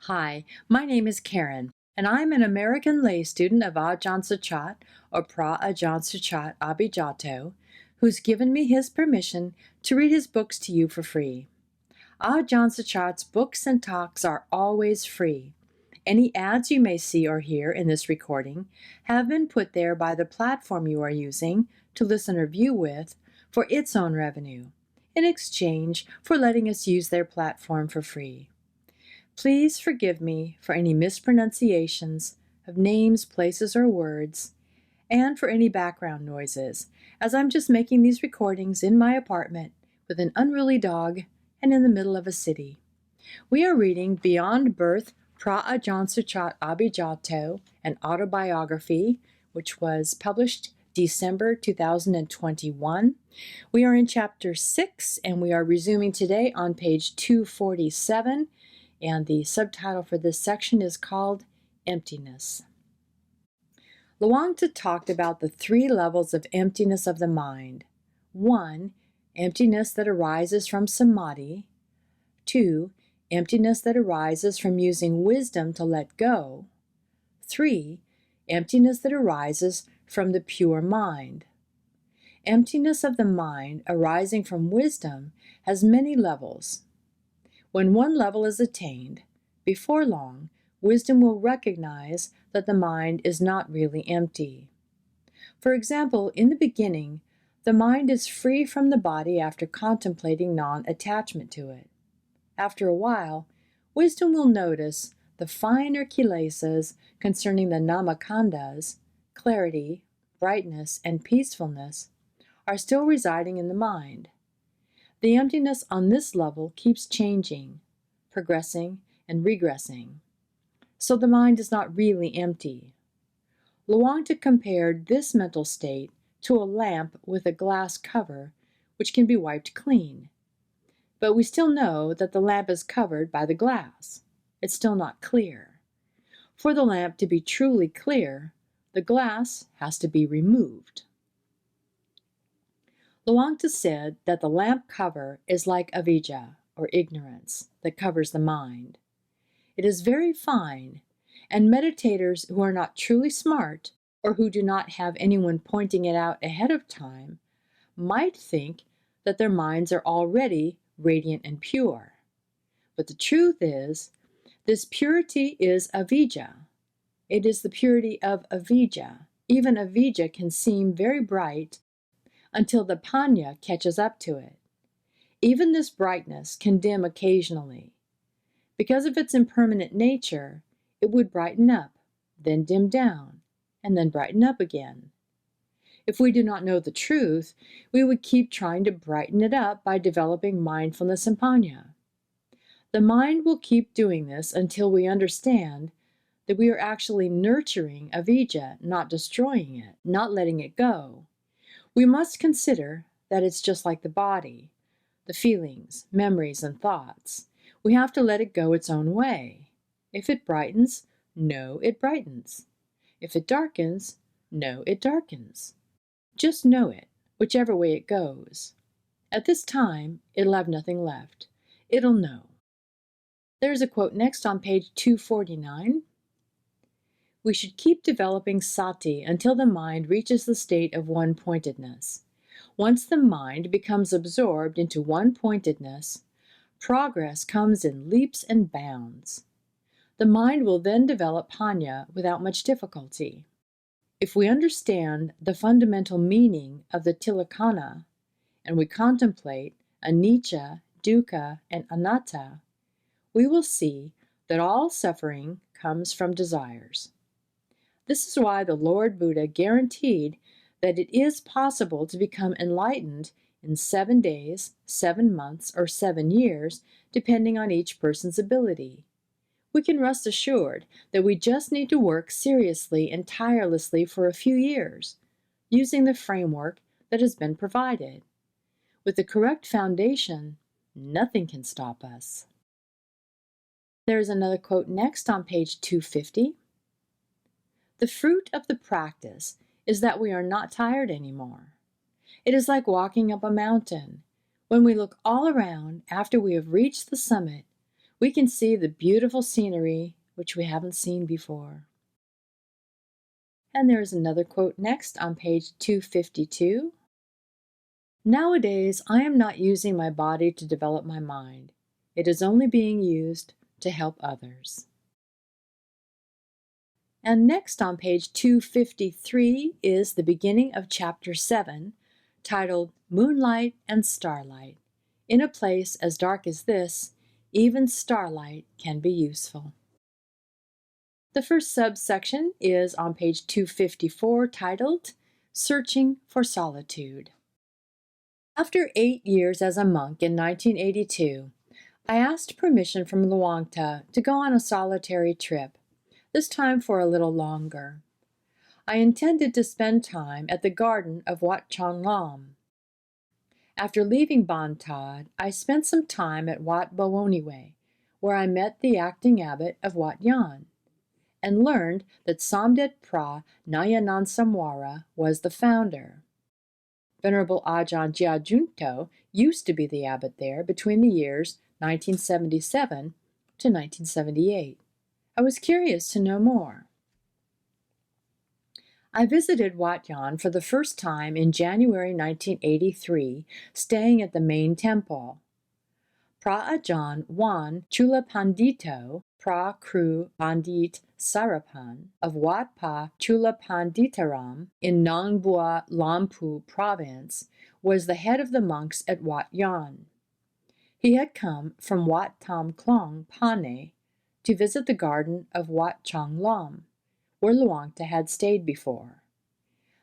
Hi, my name is Karen, and I'm an American lay student of Ajahn Suchart, or Ajahn Suchart Abhijato, who's given me his permission to read his books to you for free. Ajahn Suchart's books and talks are always free. Any ads you may see or hear in this recording have been put there by the platform you are using to listen or view with for its own revenue, in exchange for letting us use their platform for free. Please forgive me for any mispronunciations of names, places, or words, and for any background noises, as I'm just making these recordings in my apartment with an unruly dog and in the middle of a city. We are reading Beyond Birth, Ajahn Suchart Abhijato, an autobiography, which was published December 2021. We are in chapter 6, and we are resuming today on page 247. And the subtitle for this section is called Emptiness. Luangta talked about the 3 levels of emptiness of the mind. 1. Emptiness that arises from samadhi. 2. Emptiness that arises from using wisdom to let go. 3. Emptiness that arises from the pure mind. Emptiness of the mind arising from wisdom has many levels. When one level is attained, before long, wisdom will recognize that the mind is not really empty. For example, in the beginning, the mind is free from the body after contemplating non-attachment to it. After a while, wisdom will notice the finer kilesas concerning the namakandhas, clarity, brightness, and peacefulness, are still residing in the mind. The emptiness on this level keeps changing, progressing, and regressing. So the mind is not really empty. Luangta compared this mental state to a lamp with a glass cover which can be wiped clean. But we still know that the lamp is covered by the glass. It's still not clear. For the lamp to be truly clear, the glass has to be removed. Luangta said that the lamp cover is like avijja, or ignorance, that covers the mind. It is very fine, and meditators who are not truly smart, or who do not have anyone pointing it out ahead of time, might think that their minds are already radiant and pure. But the truth is, this purity is avijja. It is the purity of avijja. Even avijja can seem very bright until the panya catches up to it. Even this brightness can dim occasionally. Because of its impermanent nature, it would brighten up, then dim down, and then brighten up again. If we do not know the truth, we would keep trying to brighten it up by developing mindfulness and panya. The mind will keep doing this until we understand that we are actually nurturing avijja, not destroying it, not letting it go. We must consider that it's just like the body, the feelings, memories, and thoughts. We have to let it go its own way. If it brightens, know it brightens. If it darkens, know it darkens. Just know it, whichever way it goes. At this time, it'll have nothing left. It'll know. There's a quote next on page 249. We should keep developing sati until the mind reaches the state of one-pointedness. Once the mind becomes absorbed into one-pointedness, progress comes in leaps and bounds. The mind will then develop panya without much difficulty. If we understand the fundamental meaning of the tilakkhana, and we contemplate anicca, dukkha, and anatta, we will see that all suffering comes from desires. This is why the Lord Buddha guaranteed that it is possible to become enlightened in 7 days, 7 months, or 7 years, depending on each person's ability. We can rest assured that we just need to work seriously and tirelessly for a few years, using the framework that has been provided. With the correct foundation, nothing can stop us. There is another quote next on page 250. The fruit of the practice is that we are not tired anymore. It is like walking up a mountain. When we look all around after we have reached the summit, we can see the beautiful scenery which we haven't seen before. And there is another quote next on page 252. Nowadays, I am not using my body to develop my mind. It is only being used to help others. And next on page 253 is the beginning of chapter 7, titled Moonlight and Starlight. In a place as dark as this, even starlight can be useful. The first subsection is on page 254, titled Searching for Solitude. After 8 years as a monk in 1982, I asked permission from Luangta to go on a solitary trip, this time for a little longer. I intended to spend time at the garden of Wat Chonglam. After leaving Bantad, I spent some time at Wat Bawoniwe, where I met the acting abbot of Wat Yan, and learned that Samdet Pra Nayanansangwara was the founder. Venerable Ajahn Gyajunto used to be the abbot there between the years 1977 to 1978. I was curious to know more. I visited Wat Yan for the first time in January 1983, staying at the main temple. Pra Ajahn Wan Chula Pandito, Pra Kru Pandit Sarapan of Wat Pa Chula Panditaram in Nongbua Lampu province was the head of the monks at Wat Yan. He had come from Wat Tam Klong Pane to visit the garden of Wat Chonglam, where Luangta had stayed before.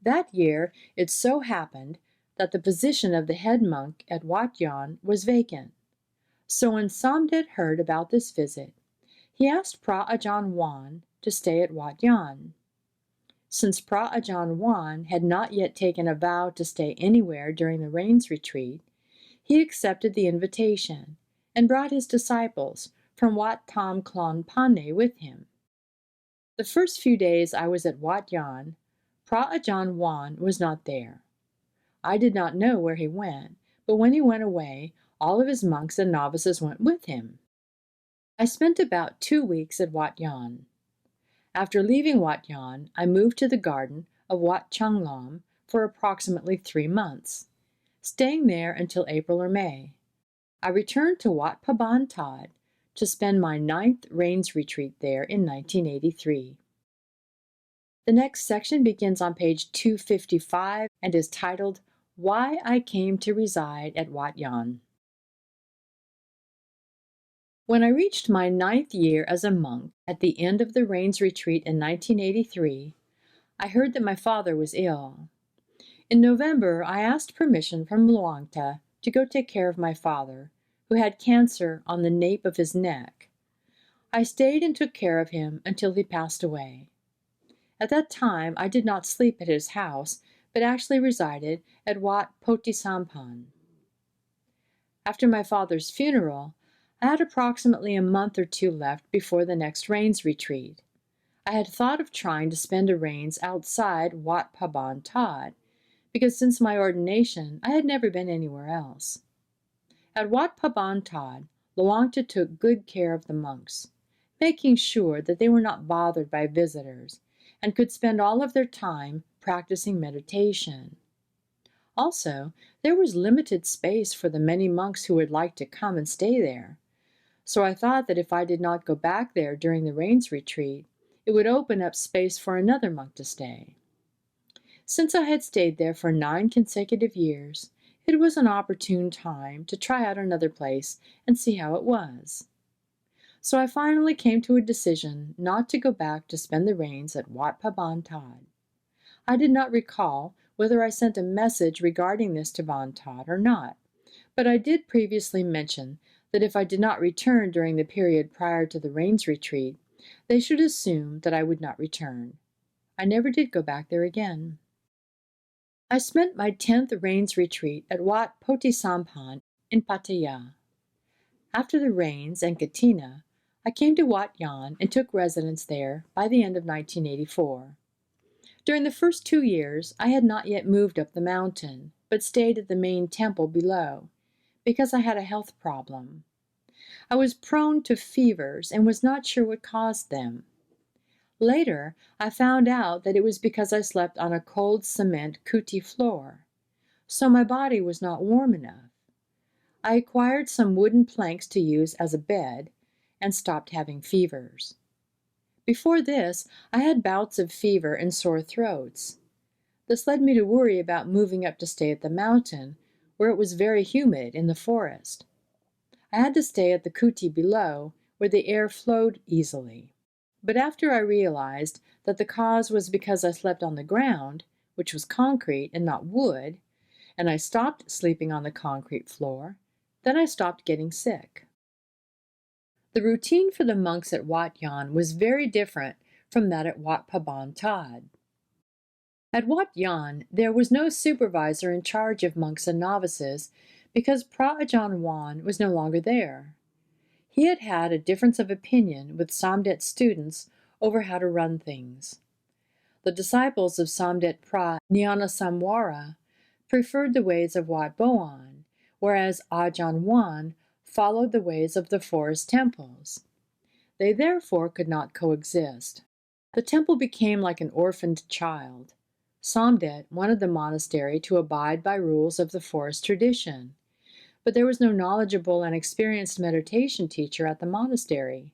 That year, it so happened that the position of the head monk at Wat Yan was vacant. So when Samdet heard about this visit, he asked Pra Ajahn Wan to stay at Wat Yan. Since Pra Ajahn Wan had not yet taken a vow to stay anywhere during the rains retreat, he accepted the invitation and brought his disciples from Wat Tam Klon Pane with him. The first few days I was at Wat Yan, Pra Ajahn Wan was not there. I did not know where he went, but when he went away, all of his monks and novices went with him. I spent about 2 weeks at Wat Yan. After leaving Wat Yan, I moved to the garden of Wat Chonglam for approximately 3 months, staying there until April or May. I returned to Wat Paban Tad to spend my 9th rains retreat there in 1983. The next section begins on page 255 and is titled, Why I Came to Reside at Wat Yan. When I reached my 9th year as a monk at the end of the rains retreat in 1983, I heard that my father was ill. In November, I asked permission from Luangta to go take care of my father, who had cancer on the nape of his neck. I stayed and took care of him until he passed away. At that time, I did not sleep at his house, but actually resided at Wat Potisampan. After my father's funeral, I had approximately a month or 2 left before the next rains retreat. I had thought of trying to spend a rains outside Wat Paban Tad, because since my ordination, I had never been anywhere else. At Wat Paban Tad, Luangta took good care of the monks, making sure that they were not bothered by visitors and could spend all of their time practicing meditation. Also, there was limited space for the many monks who would like to come and stay there. So I thought that if I did not go back there during the rains retreat, it would open up space for another monk to stay. Since I had stayed there for 9 consecutive years, it was an opportune time to try out another place and see how it was. So I finally came to a decision not to go back to spend the rains at Wat Paban Tad. I did not recall whether I sent a message regarding this to Bantad or not, but I did previously mention that if I did not return during the period prior to the rains retreat, they should assume that I would not return. I never did go back there again. I spent my 10th rains retreat at Wat Potisampan in Pattaya. After the rains and Katina, I came to Wat Yan and took residence there by the end of 1984. During the first 2 years, I had not yet moved up the mountain, but stayed at the main temple below, because I had a health problem. I was prone to fevers and was not sure what caused them. Later, I found out that it was because I slept on a cold cement kuti floor, so my body was not warm enough. I acquired some wooden planks to use as a bed and stopped having fevers. Before this, I had bouts of fever and sore throats. This led me to worry about moving up to stay at the mountain, where it was very humid in the forest. I had to stay at the kuti below, where the air flowed easily. But after I realized that the cause was because I slept on the ground, which was concrete and not wood, and I stopped sleeping on the concrete floor, then I stopped getting sick. The routine for the monks at Wat Yan was very different from that at Wat Paban Tad. At Wat Yan, there was no supervisor in charge of monks and novices because Ajahn was no longer there. He had had a difference of opinion with Samdet students over how to run things. The disciples of Samdet Yannasangwararam preferred the ways of Wat Boan, whereas Ajahn followed the ways of the forest temples. They therefore could not coexist. The temple became like an orphaned child. Samdet wanted the monastery to abide by rules of the forest tradition, but there was no knowledgeable and experienced meditation teacher at the monastery.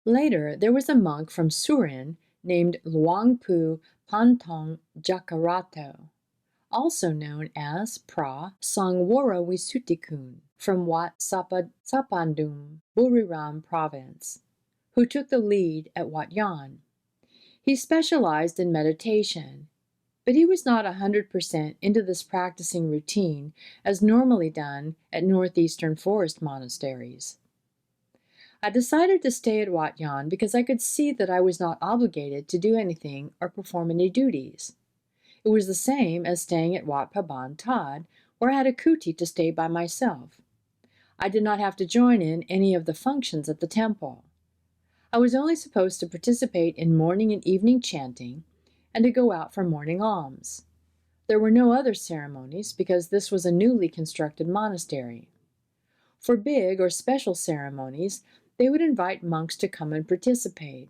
Later, there was a monk from Surin named Luangpu Pantong Jakarato, also known as Sangwara Wisutikun, from Wat Sapandum, Buriram province, who took the lead at Wat Yan. He specialized in meditation, but he was not 100% into this practicing routine as normally done at northeastern forest monasteries. I decided to stay at Wat Yan because I could see that I was not obligated to do anything or perform any duties. It was the same as staying at Wat Paban Tad, where I had a kuti to stay by myself. I did not have to join in any of the functions at the temple. I was only supposed to participate in morning and evening chanting and to go out for morning alms. There were no other ceremonies because this was a newly constructed monastery. For big or special ceremonies, they would invite monks to come and participate.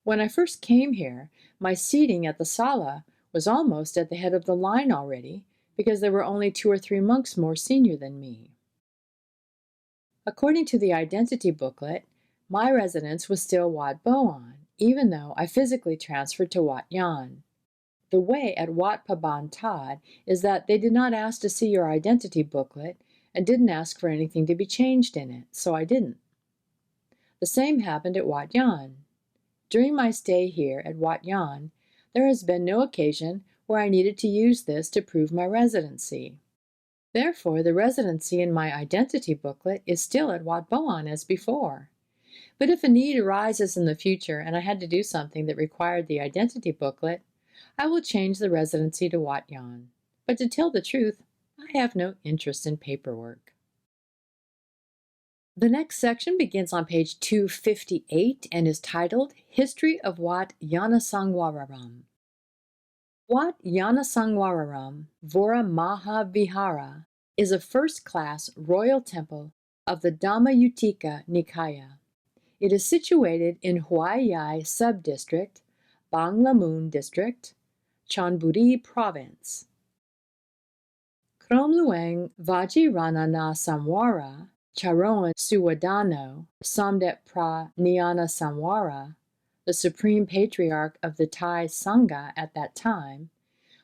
When I first came here, my seating at the sala was almost at the head of the line already because there were only 2 or 3 monks more senior than me. According to the identity booklet, my residence was still Wat Boan, even though I physically transferred to Wat Yan. The way at Wat Paban Tad is that they did not ask to see your identity booklet and didn't ask for anything to be changed in it, so I didn't. The same happened at Wat Yan. During my stay here at Wat Yan, there has been no occasion where I needed to use this to prove my residency. Therefore, the residency in my identity booklet is still at Wat Boan as before. But if a need arises in the future and I had to do something that required the identity booklet, I will change the residency to Wat Yan. But to tell the truth, I have no interest in paperwork. The next section begins on page 258 and is titled History of Wat Yannasangwararam. Wat Yannasangwararam Vora Maha Vihara is a first-class royal temple of the Dhamma Nikaya. It is situated in Huai Sub-District, Banglamun District, Chonburi Province. Kromluang Vajirana Samwara Charoan Suwadano Samdet Yannasangwara, the Supreme Patriarch of the Thai Sangha at that time,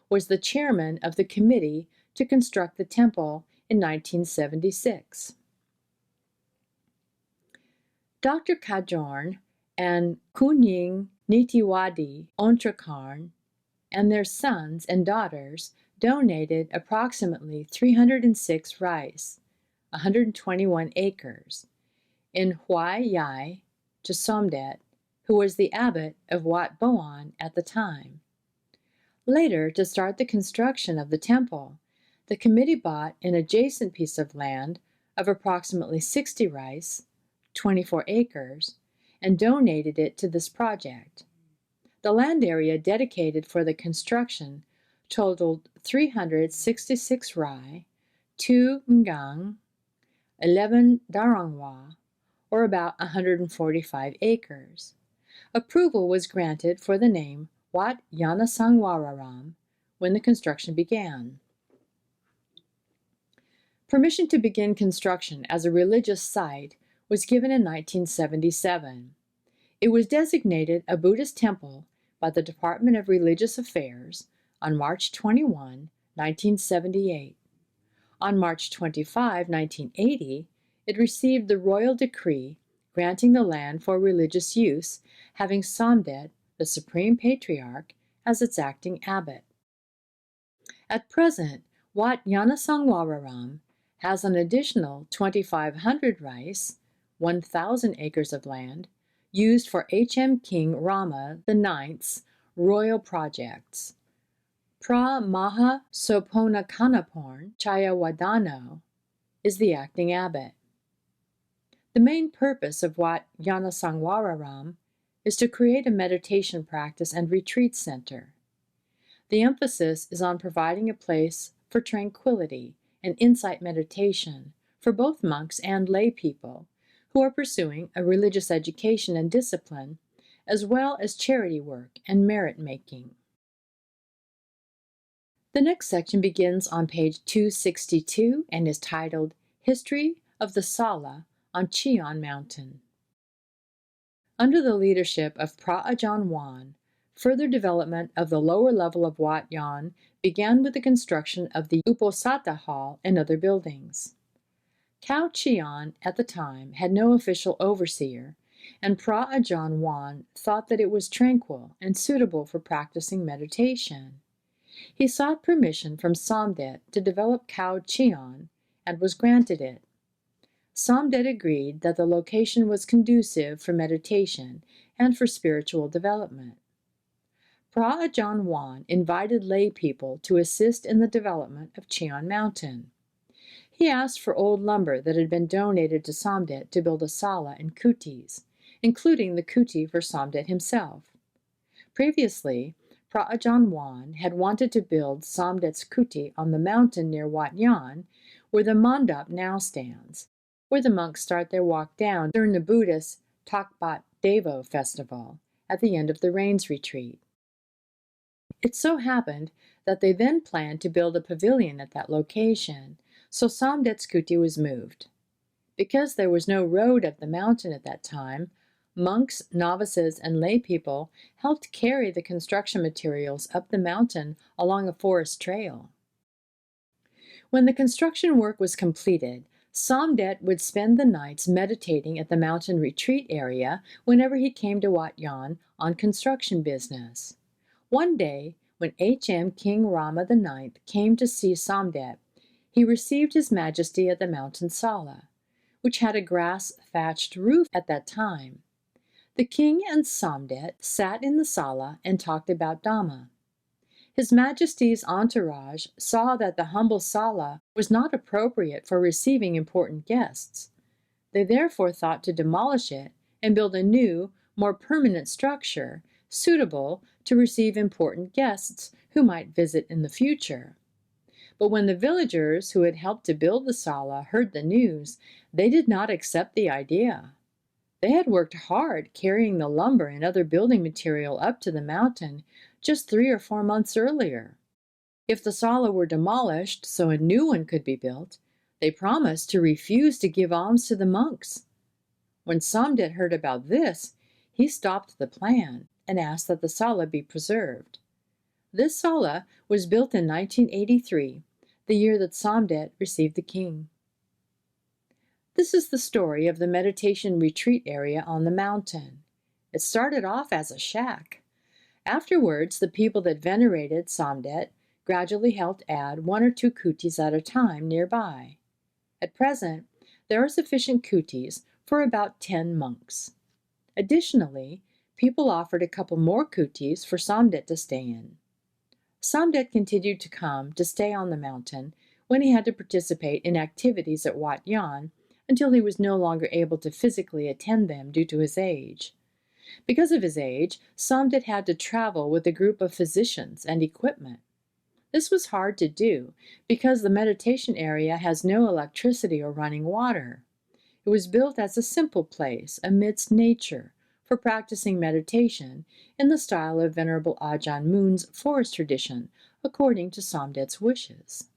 was the chairman of the committee to construct the temple in 1976. Dr. Kajorn and Kunying Nitiwadi Ontrakarn and their sons and daughters donated approximately 306 rice, 121 acres, in Huai Yai to Somdet, who was the abbot of Wat Boan at the time. Later, to start the construction of the temple, the committee bought an adjacent piece of land of approximately 60 rice, 24 acres, and donated it to this project. The land area dedicated for the construction totaled 366 rai, 2 ngang, 11 darangwa, or about 145 acres. Approval was granted for the name Wat Yannasangwararam when the construction began. Permission to begin construction as a religious site was given in 1977. It was designated a Buddhist temple by the Department of Religious Affairs on March 21, 1978. On March 25, 1980, it received the royal decree granting the land for religious use, having Somdet, the Supreme Patriarch, as its acting abbot. At present, Wat Yannasangwararam has an additional 2,500 rice, 1,000 acres of land, used for H.M. King Rama IX's royal projects. Pra Maha Soponakanapurn Chayawadano is the acting abbot. The main purpose of Wat Yannasangwararam is to create a meditation practice and retreat center. The emphasis is on providing a place for tranquility and insight meditation for both monks and lay people who are pursuing a religious education and discipline, as well as charity work and merit-making. The next section begins on page 262 and is titled History of the Sala on Cheon Mountain. Under the leadership of Ajahn, further development of the lower level of Wat Yan began with the construction of the Uposatha Hall and other buildings. Khao Cheon at the time had no official overseer, and Ajahn thought that it was tranquil and suitable for practicing meditation. He sought permission from Somdet to develop Khao Cheon and was granted it. Somdet agreed that the location was conducive for meditation and for spiritual development. Ajahn invited lay people to assist in the development of Cheon Mountain. He asked for old lumber that had been donated to Somdet to build a sala and kutis, including the kuti for Somdet himself. Previously, Ajahn had wanted to build Somdet's kuti on the mountain near Wat Yan, where the mandap now stands, where the monks start their walk down during the Buddhist Takbat Devo festival at the end of the rains retreat. It so happened that they then planned to build a pavilion at that location, so Somdet's kuti was moved. Because there was no road up the mountain at that time, monks, novices, and lay people helped carry the construction materials up the mountain along a forest trail. When the construction work was completed, Somdet would spend the nights meditating at the mountain retreat area whenever he came to Wat Yan on construction business. One day, when H.M. King Rama IX came to see Somdet, he received His Majesty at the mountain sala, which had a grass-thatched roof at that time. The king and Somdet sat in the sala and talked about Dhamma. His Majesty's entourage saw that the humble sala was not appropriate for receiving important guests. They therefore thought to demolish it and build a new, more permanent structure suitable to receive important guests who might visit in the future. But when the villagers who had helped to build the sala heard the news, they did not accept the idea. They had worked hard carrying the lumber and other building material up to the mountain just 3 or 4 months earlier. If the sala were demolished so a new one could be built, they promised to refuse to give alms to the monks. When Somdet heard about this, he stopped the plan and asked that the sala be preserved. This sala was built in 1983, the year that Somdet received the king. This is the story of the meditation retreat area on the mountain. It started off as a shack. Afterwards, the people that venerated Somdet gradually helped add 1 or 2 kutis at a time nearby. At present, there are sufficient kutis for about 10 monks. Additionally, people offered a couple more kutis for Somdet to stay in. Somdet continued to come to stay on the mountain when he had to participate in activities at Wat Yan until he was no longer able to physically attend them due to his age. Because of his age, Somdet had to travel with a group of physicians and equipment. This was hard to do because the meditation area has no electricity or running water. It was built as a simple place amidst nature for practicing meditation in the style of Venerable Ajahn Mun's forest tradition, according to Somdet's wishes.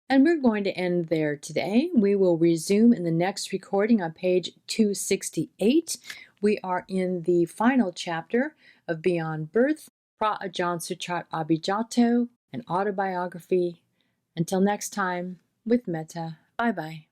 And we're going to end there today. We will resume in the next recording on page 268. We are in the final chapter of Beyond Birth, Ajahn Suchart Abhijato, an autobiography. Until next time, with metta, bye-bye.